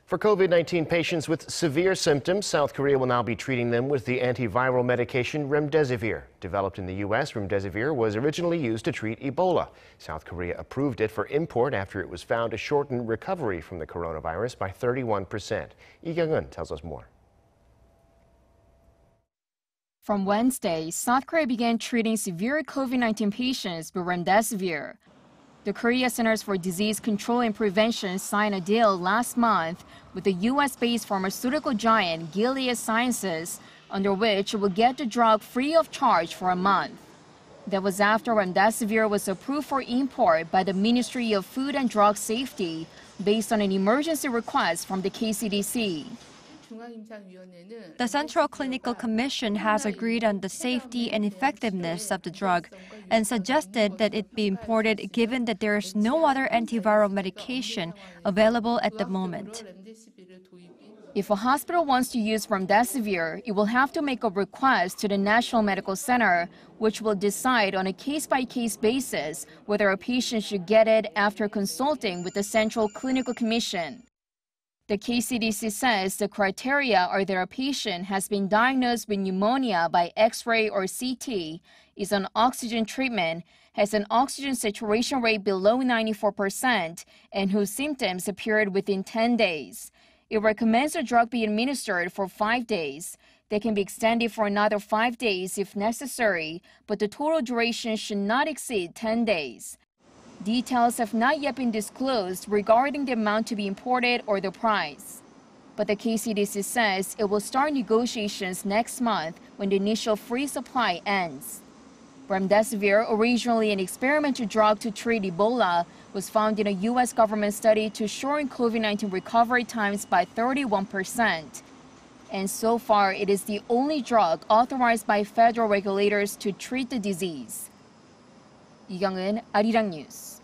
For COVID-19 patients with severe symptoms, South Korea will now be treating them with the antiviral medication remdesivir. Developed in the U.S., remdesivir was originally used to treat Ebola. South Korea approved it for import after it was found to shorten recovery from the coronavirus by 31%. Kyung-eun tells us more. From Wednesday, South Korea began treating severe COVID-19 patients with remdesivir. The Korea Centers for Disease Control and Prevention signed a deal last month with the U.S.-based pharmaceutical giant Gilead Sciences, under which it will get the drug free of charge for a month. That was after remdesivir was approved for import by the Ministry of Food and Drug Safety based on an emergency request from the KCDC. The Central Clinical Commission has agreed on the safety and effectiveness of the drug and suggested that it be imported given that there is no other antiviral medication available at the moment. If a hospital wants to use remdesivir, it will have to make a request to the National Medical Center, which will decide on a case-by-case basis whether a patient should get it after consulting with the Central Clinical Commission. The KCDC says the criteria are that a patient has been diagnosed with pneumonia by X-ray or CT, is on oxygen treatment, has an oxygen saturation rate below 94%, and whose symptoms appeared within 10 days. It recommends the drug be administered for 5 days. They can be extended for another 5 days if necessary, but the total duration should not exceed 10 days. Details have not yet been disclosed regarding the amount to be imported or the price. But the KCDC says it will start negotiations next month when the initial free supply ends. Remdesivir, originally an experimental drug to treat Ebola, was found in a U.S. government study to shorten COVID-19 recovery times by 31%. And so far, it is the only drug authorized by federal regulators to treat the disease. Kyung-eun, Arirang News.